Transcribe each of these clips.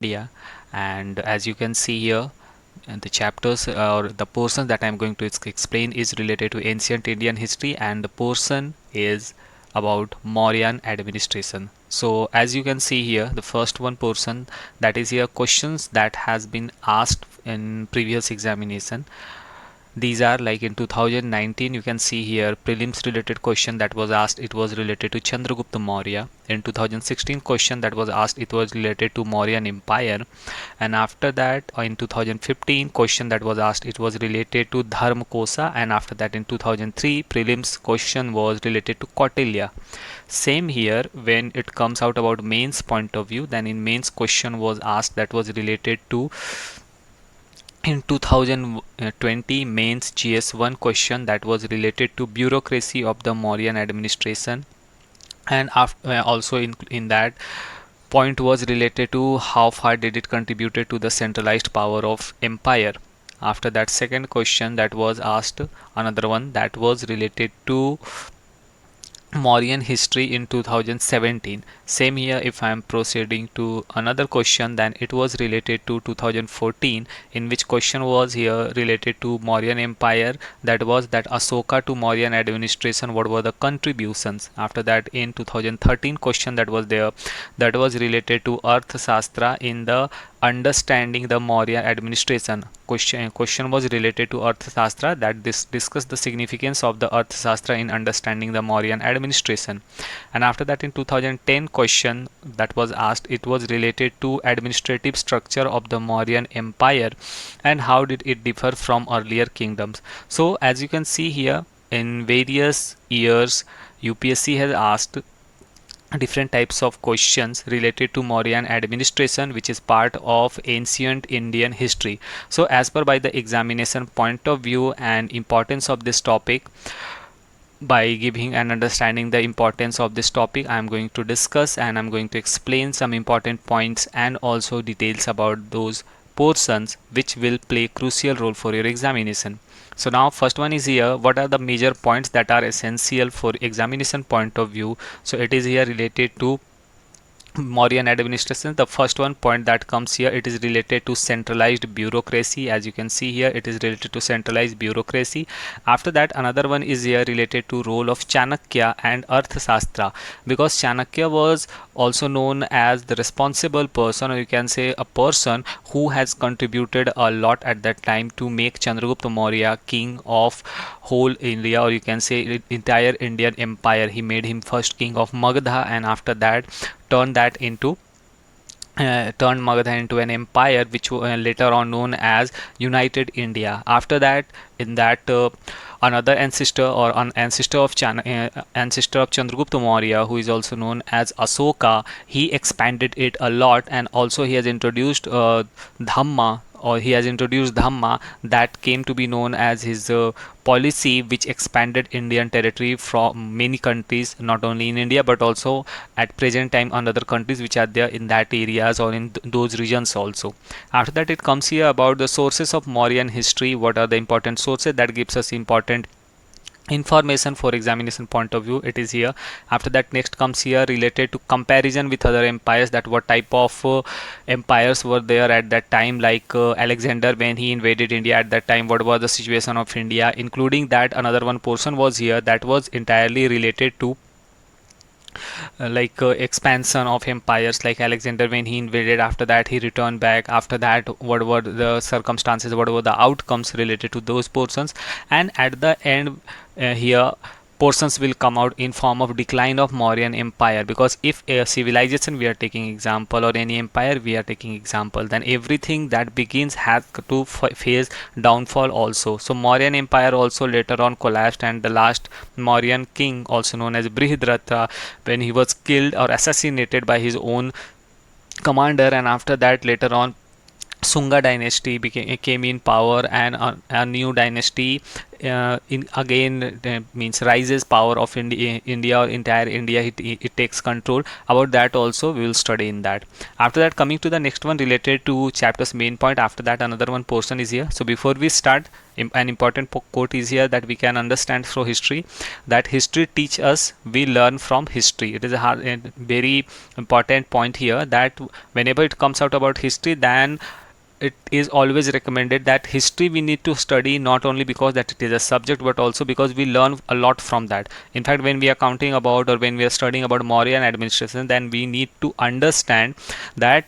India. And as you can see here, the chapters or the portions that I'm going to explain is related to ancient Indian history, and the portion is about Mauryan administration. So as you can see here, the first one portion, that is here questions that has been asked in previous examination. These are like in 2019, you can see here prelims related question that was asked, it was related to Chandragupta Maurya. In 2016 question that was asked, it was related to Mauryan Empire. And after that, in 2015 question that was asked, it was related to Dharma Kosa. And after that, in 2003 prelims question was related to Kautilya. Same here, when it comes out about mains point of view, then in mains question was asked that was related to in 2020 mains GS1 question that was related to bureaucracy of the Mauryan administration. And after, also in that point was related to how far did it contributed to the centralized power of empire. After that, second question that was asked, another one that was related to Mauryan history in 2017. Same here, if I am proceeding to another question, then it was related to 2014, in which question was here related to Mauryan Empire. That was that Asoka to Mauryan administration, what were the contributions. After that, in 2013 question that was there, that was related to Arthashastra in the understanding the Maurya administration. Question was related to Arthashastra, that this discussed the significance of the Arthashastra in understanding the Mauryan administration. And after that, in 2010 question that was asked, it was related to administrative structure of the Mauryan Empire and how did it differ from earlier kingdoms. So as you can see here, in various years UPSC has asked different types of questions related to Mauryan administration, which is part of ancient Indian history. So as per by the examination point of view and importance of this topic, by giving and understanding the importance of this topic, I am going to discuss and I'm going to explain some important points and also details about those portions which will play crucial role for your examination. So now first one is here, what are the major points that are essential for examination point of view. So it is here related to Mauryan administration. The first one point that comes here, it is related to centralized bureaucracy. As you can see here, it is related to centralized bureaucracy. After that, another one is here related to role of Chanakya and Arthashastra, because Chanakya was also known as the responsible person, or you can say a person who has contributed a lot at that time to make Chandragupta Maurya king of whole India, or you can say entire Indian empire. He made him first king of Magadha, and after that turned that into turned Magadha into an empire, which later on known as United India. After that, in that another ancestor or an ancestor of ancestor of Chandragupta Maurya, who is also known as Asoka, he expanded it a lot, and also he has introduced Dhamma, or he has introduced Dhamma, that came to be known as his policy, which expanded Indian territory from many countries, not only in India but also at present time on other countries which are there in that areas or in those regions also. After that, it comes here about the sources of Mauryan history. What are the important sources that gives us important information for examination point of view, it is here. After that, next comes here related to comparison with other empires, that what type of empires were there at that time, like Alexander, when he invaded India at that time, what was the situation of India, including that another one portion was here that was entirely related to expansion of empires, like Alexander when he invaded, after that he returned back, after that what were the circumstances, what were the outcomes related to those portions, and at the end here portions will come out in form of decline of Mauryan empire. Because if a civilization we are taking example, or any empire we are taking example, then everything that begins has to face downfall also. So Mauryan empire also later on collapsed, and the last Mauryan king, also known as Brihadratha, when he was killed or assassinated by his own commander, and after that later on Sunga dynasty came in power, and a new dynasty in again means rises power of India or entire India, it takes control. About that also we will study in that. After that, coming to the next one related to chapter's main point, after that another one portion is here. So before we start, an important quote is here that we can understand through history, that history teach us, we learn from history. It is a very important point here, that whenever it comes out about history, then it is always recommended that history we need to study, not only because that it is a subject, but also because we learn a lot from that. In fact, when we are counting about, or when we are studying about Maurya administration, then we need to understand that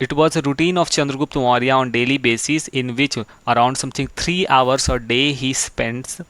it was a routine of Chandragupta Maurya on daily basis, in which around something 3 hours a day he spends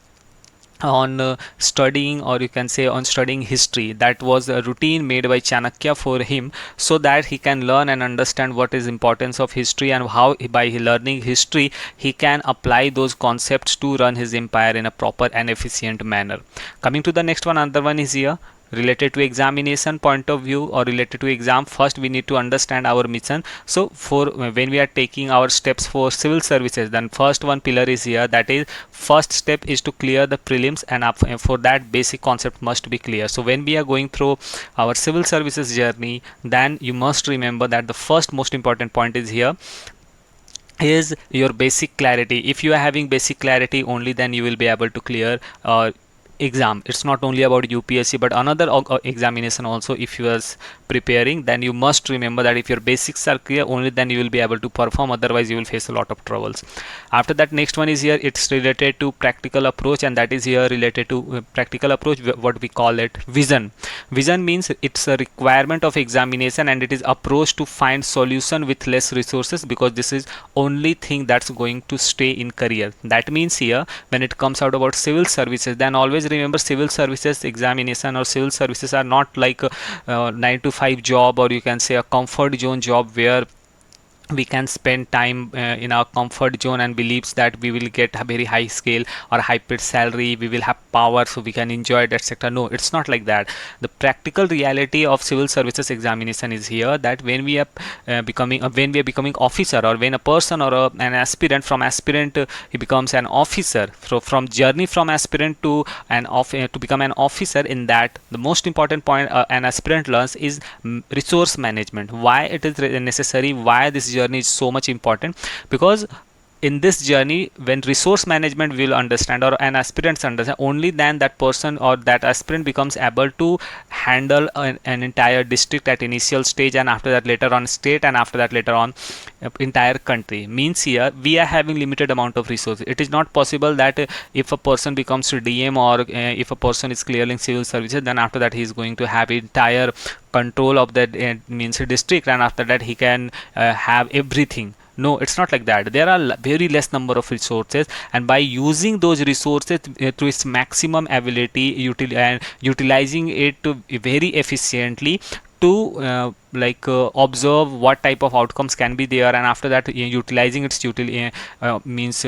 on studying, or you can say on studying history. That was a routine made by Chanakya for him, so that he can learn and understand what is importance of history, and how by learning history he can apply those concepts to run his empire in a proper and efficient manner. Coming to the next one, another one is here related to examination point of view, or related to exam. First we need to understand our mission. So for when we are taking our steps for civil services, then first one pillar is here, that is first step is to clear the prelims, and for that basic concept must be clear. So when we are going through our civil services journey, then you must remember that the first most important point is here, is your basic clarity. If you are having basic clarity, only then you will be able to clear exam. It's not only about UPSC, but another examination also. If you are preparing, then you must remember that if your basics are clear, only then you will be able to perform, otherwise you will face a lot of troubles. After that, next one is here, it's related to practical approach, and that is here related to practical approach, what we call it vision. Vision means it's a requirement of examination, and it is approach to find solution with less resources, because this is only thing that's going to stay in career. That means here, when it comes out about civil services, then always remember, civil services examination or civil services are not like a 9 to 5 job, or you can say a comfort zone job, where we can spend time in our comfort zone and believes that we will get a very high scale or high paid salary, we will have power, so we can enjoy it, etc. No, it's not like that. The practical reality of civil services examination is here, that when we are becoming officer, or when a person or an aspirant, from aspirant he becomes an officer. So from journey from aspirant to to become an officer, in that the most important point an aspirant learns is resource management. Why it is necessary, why this journey is so much important? Because in this journey, when resource management will understand, or an aspirant understand, only then that person or that aspirant becomes able to handle an entire district at initial stage, and after that later on state, and after that later on entire country. Means here we are having limited amount of resources. It is not possible that if a person becomes a DM, or if a person is clearing civil services, then after that he is going to have entire control of that means district, and after that he can have everything. No, it's not like that. There are very less number of resources, and by using those resources to its maximum ability, utilizing it very efficiently, to observe what type of outcomes can be there, and after that utilizing its means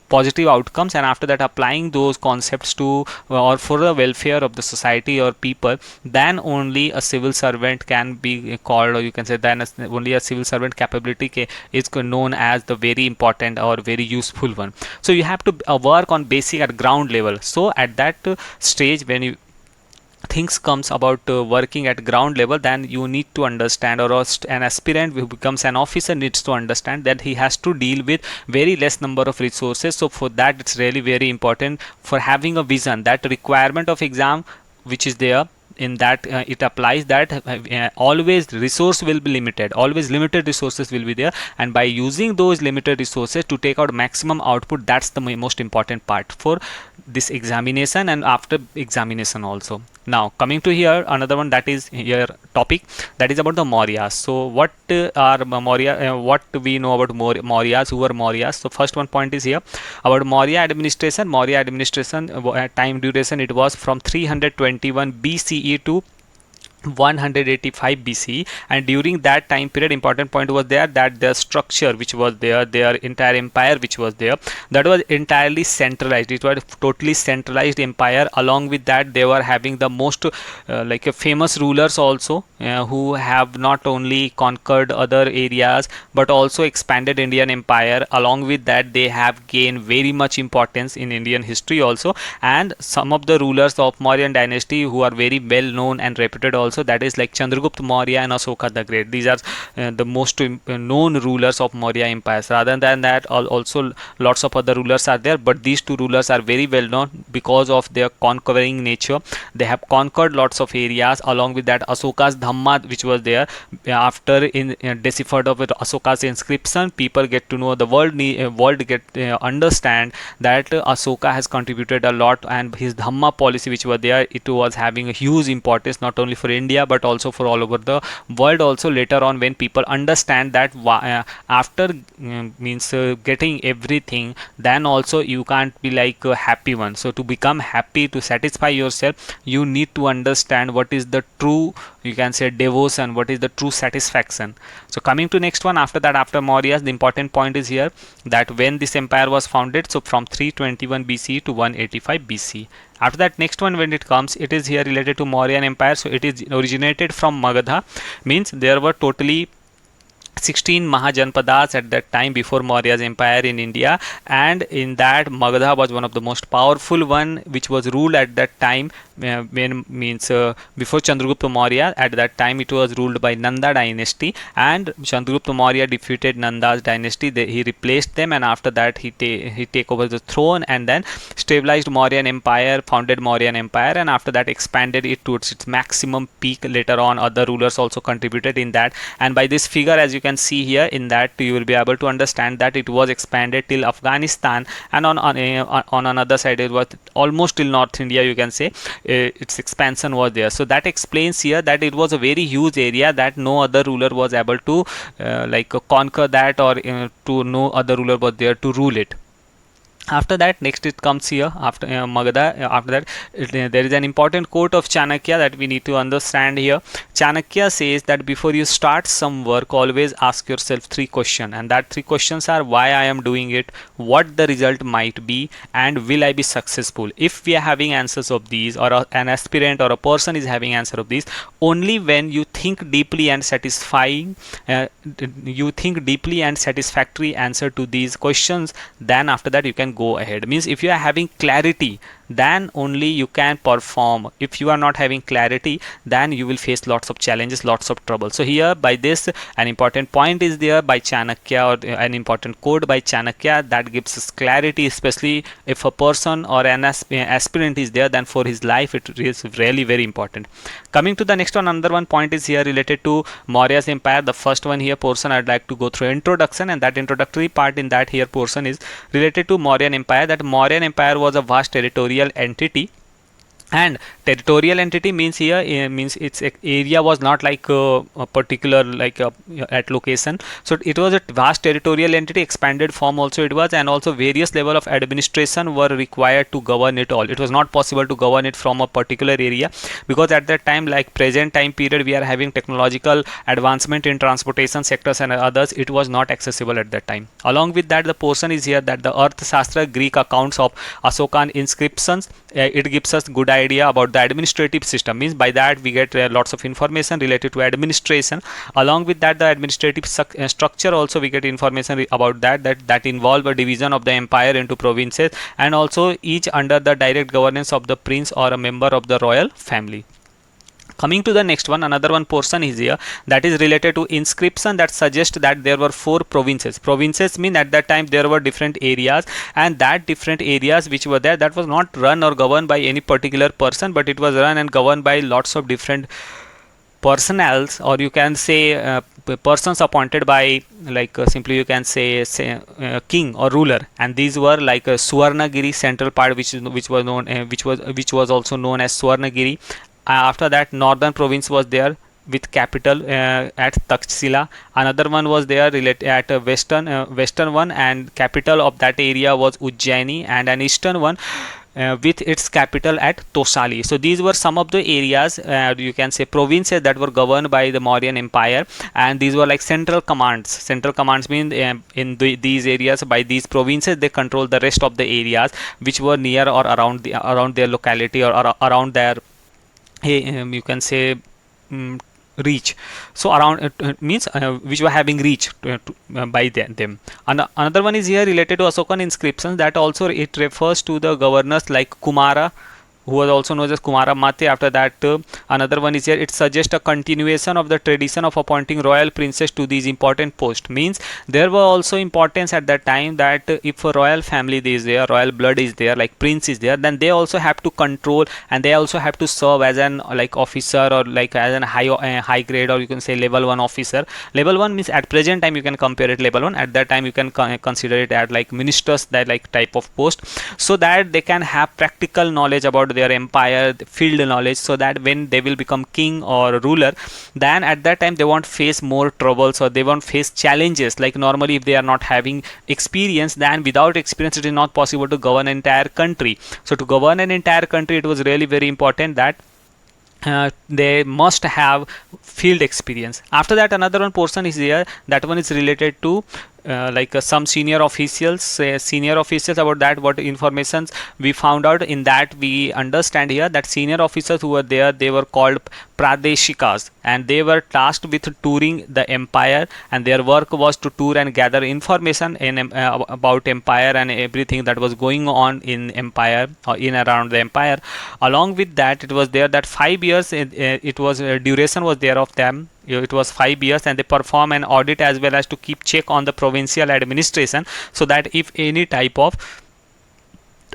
positive outcomes, and after that applying those concepts to or for the welfare of the society or people, then only a civil servant can be called, or you can say then only a civil servant capability is known as the very important or very useful one. So you have to work on basic at ground level. So at that stage, when you things comes about working at ground level, then you need to understand, or an aspirant who becomes an officer needs to understand that he has to deal with very less number of resources. So for that, it's really very important for having a vision, that requirement of exam which is there, in that it applies that always resource will be limited, always limited resources will be there, and by using those limited resources to take out maximum output, that's the most important part for this examination and after examination also. Now coming to here, another one that is here topic, that is about the Mauryas. So what are Maurya, what we know about Mauryas, who are Mauryas? So first one point is here about Maurya administration. Maurya administration time duration, it was from 321 BCE to 185 BC, and during that time period, important point was there that the structure which was there, their entire empire which was there, that was entirely centralized. It was totally centralized empire. Along with that, they were having the most famous rulers also, who have not only conquered other areas but also expanded Indian empire. Along with that, they have gained very much importance in Indian history also. And some of the rulers of Mauryan dynasty who are very well known and reputed also, that is like Chandragupta Maurya and Asoka the Great. These are the most known rulers of Maurya empires. Rather than that, also lots of other rulers are there, but these two rulers are very well known because of their conquering nature. They have conquered lots of areas. Along with that, Asoka's Dhamma which was there, after in deciphered of Asoka's inscription, people get to know, the world get understand that Asoka has contributed a lot, and his Dhamma policy which was there, it was having a huge importance not only for India but also for all over the world also. Later on, when people understand that after getting everything, then also you can't be like a happy one. So to become happy, to satisfy yourself, you need to understand what is the true, you can say, devotion, what is the true satisfaction. So coming to next one, after that, after Mauryas, the important point is here that when this empire was founded, so from 321 BC to 185 BC. After that, next one, when it comes, it is here related to Mauryan empire. So it is originated from Magadha, means there were totally 16 Mahajanpadas at that time before Maurya's empire in India, and in that Magadha was one of the most powerful one, which was ruled at that time before Chandragupta Maurya. At that time it was ruled by Nanda dynasty, and Chandragupta Maurya defeated Nanda's dynasty. He replaced them, and after that he take over the throne, and then stabilized Mauryan empire, founded Mauryan empire, and after that expanded it towards its maximum peak. Later on, other rulers also contributed in that, and by this figure, as you can see here, in that you will be able to understand that it was expanded till Afghanistan, and on another side it was almost till North India, you can say. Its expansion was there. So that explains here that it was a very huge area that no other ruler was able to conquer that, or to no other ruler was there to rule it. After that, next it comes here after Magadha. After that, there is an important quote of Chanakya that we need to understand here. Chanakya says that before you start some work, always ask yourself 3 questions, and that 3 questions are: why I am doing it, what the result might be, and will I be successful. If we are having answers of these, or an aspirant or a person is having answer of these, only when you think deeply and satisfying, you think deeply and satisfactory answer to these questions, then after that you can go ahead. Means if you are having clarity, then only you can perform. If you are not having clarity, then you will face lots of challenges, lots of trouble. So here by this, an important point is there by Chanakya, or an important quote by Chanakya that gives us clarity, especially if a person or an aspirant is there, then for his life it is really very important. Coming to the next one, another one point is here related to Maurya's empire. The first one here portion I'd like to go through introduction, and that introductory part in that here portion is related to Mauryan empire. That Mauryan empire was a vast territorial entity, and territorial entity means here means its area was not like a particular at location. So it was a vast territorial entity, expanded form also it was, and also various level of administration were required to govern it all. It was not possible to govern it from a particular area, because at that time, like present time period, we are having technological advancement in transportation sectors and others. It was not accessible at that time. Along with that, the portion is here that the Earth Shastra, Greek accounts of Asokan inscriptions, it gives us good idea about the administrative system. Means by that we get lots of information related to administration. Along with that, the administrative structure also we get information about that involve a division of the empire into provinces, and also each under the direct governance of the prince or a member of the royal family. Coming to the next one, another one portion is here that is related to inscription that suggests that there were 4 provinces. Provinces mean at that time there were different areas, and that different areas which were there, that was not run or governed by any particular person, but it was run and governed by lots of different personals, or you can say persons appointed by simply you can say king or ruler. And these were like Suvarnagiri central part, which was known which was also known as Suvarnagiri. After that, northern province was there with capital at Takshila. Another one was there related at western one, and capital of that area was Ujjaini, and an eastern one with its capital at Tosali. So these were some of the areas, you can say provinces, that were governed by the Mauryan Empire, and these were like central commands. Central commands mean in these areas, by these provinces they control the rest of the areas which were near or around their locality, or around their, you can say, um, reach. So around means which were having reach by them. Another one is here related to Asokan inscriptions, that also it refers to the governors like Kumara, who was also known as Kumara Mate. After that, another one is here. It suggests a continuation of the tradition of appointing royal princes to these important posts. Means there were also importance at that time that if a royal family is there, royal blood is there, like prince is there, then they also have to control, and they also have to serve as an like officer, or like as an high grade, or you can say level 1 officer. Level 1 means at present time you can compare it level 1. At that time you can consider it as like ministers, that like type of post, so that they can have practical knowledge about their empire, field knowledge, so that when they will become king or ruler, then at that time they won't face more troubles, or they won't face challenges. Like normally if they are not having experience, then without experience it is not possible to govern an entire country. So to govern an entire country, it was really very important that they must have field experience. After that, another one portion is here. That one is related to some senior officials. Senior officials, about that what informations we found out in that, we understand here that senior officers who were there, they were called Pradeshikas, and they were tasked with touring the empire, and their work was to tour and gather information about empire and everything that was going on in empire, or in around the empire. Along with that, it was there that 5 years it was duration was there of them. It was 5 years, and they perform an audit as well as to keep check on the provincial administration, so that if any type of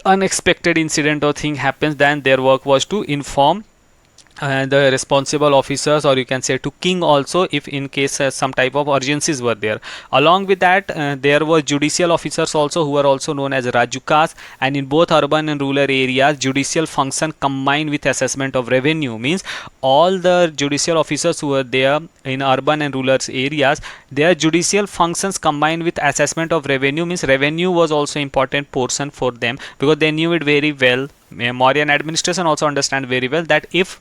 unexpected incident or thing happens, then their work was to inform the responsible officers, or you can say to king also, if in case some type of urgencies were there. Along with that, there were judicial officers also, who were also known as Rajukas, and in both urban and rural areas, judicial function combined with assessment of revenue. Means all the judicial officers who were there in urban and rural areas, their judicial functions combined with assessment of revenue. Means revenue was also important portion for them, because they knew it very well. Mauryan administration also understand very well that if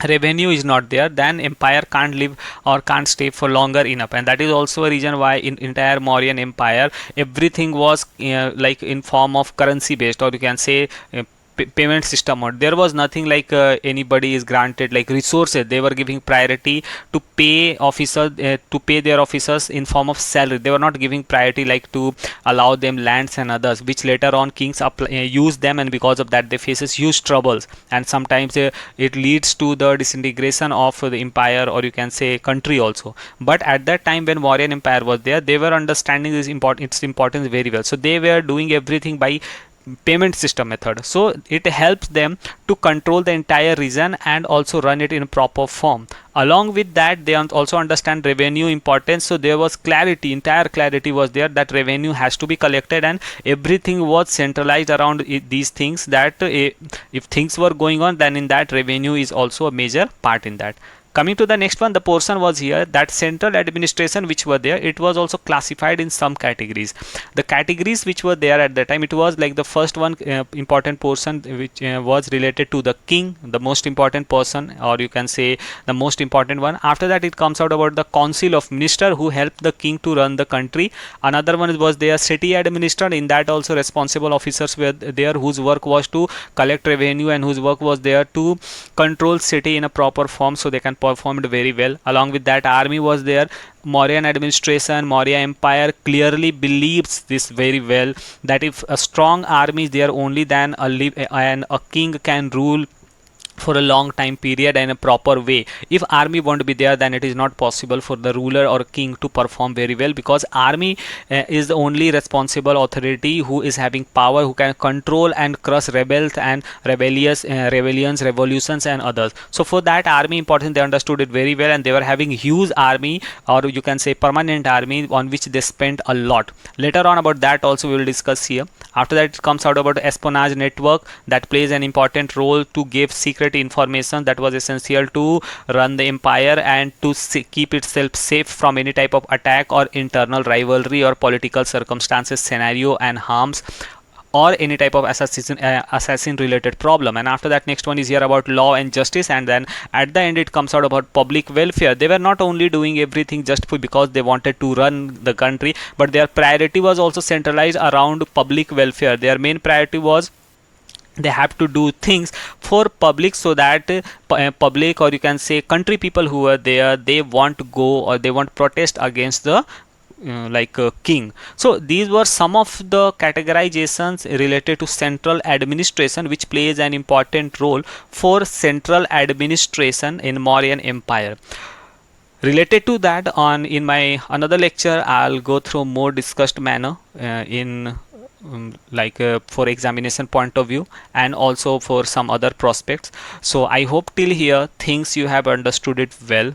revenue is not there, then empire can't live or can't stay for longer enough. And that is also a reason why in entire Mauryan empire everything was like in form of currency based, or you can say payment system mode. There was nothing like anybody is granted like resources. They were giving priority to pay officers, to pay their officers in form of salary. They were not giving priority like to allow them lands and others, which later on kings use them, and because of that they faces huge troubles, and sometimes it leads to the disintegration of the empire, or you can say country also. But at that time when Mauryan empire was there, they were understanding its importance very well. So they were doing everything by payment system method, so it helps them to control the entire region and also run it in a proper form. Along with that, they also understand revenue importance, so there was clarity, entire clarity was there, that revenue has to be collected, and everything was centralized around these things, that if things were going on, then in that revenue is also a major part in that. Coming to the next one, the portion was here that central administration which were there, it was also classified in some categories. The categories which were there at the time, it was like the first one important portion which was related to the king, the most important person, or you can say the most important one. After that, it comes out about the council of minister who helped the king to run the country. Another one was their city administrator. In that also responsible officers were there, whose work was to collect revenue and whose work was there to control city in a proper form, so they can performed very well. Along with that, army was there. Mauryan administration, Maurya empire clearly believes this very well, that if a strong army is there, only then a king can rule for a long time period and a proper way. If army won't be there, then it is not possible for the ruler or king to perform very well, because army is the only responsible authority who is having power, who can control and crush rebels and rebellions, revolutions and others. So for that, army important, they understood it very well, and they were having huge army, or you can say permanent army, on which they spent a lot. Later on about that also we will discuss here. After that, it comes out about espionage network that plays an important role to give secret information that was essential to run the empire and to keep itself safe from any type of attack or internal rivalry or political circumstances, scenario and harms. or any type of assassin related problem. And after that, next one is here about law and justice, and then at the end it comes out about public welfare. They were not only doing everything just because they wanted to run the country, but their priority was also centralized around public welfare. Their main priority was they have to do things for public, so that public, or you can say country people who are there, they want to go or they want to protest against the king. So these were some of the categorizations related to central administration, which plays an important role for central administration in Mauryan Empire. Related to that, on in my another lecture, I'll go through more discussed manner in for examination point of view, and also for some other prospects. So I hope till here things you have understood it well,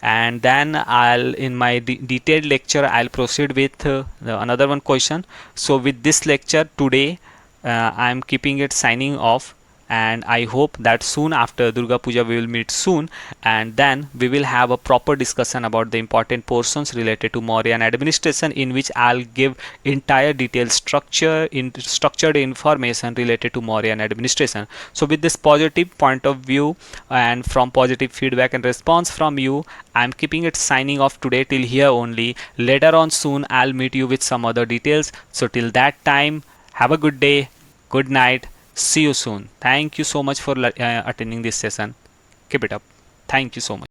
and then I'll in my detailed lecture I'll proceed with another one question. So with this lecture today, I'm keeping it signing off, and I hope that soon after Durga Puja we will meet soon, and then we will have a proper discussion about the important portions related to Mauryan administration, in which I'll give entire detailed structured information related to Mauryan administration. So with this positive point of view and from positive feedback and response from you, I'm keeping it signing off today till here only. Later on soon I'll meet you with some other details. So till that time, have a good day, good night, see you soon. Thank you so much for attending this session. Keep it up. Thank you so much.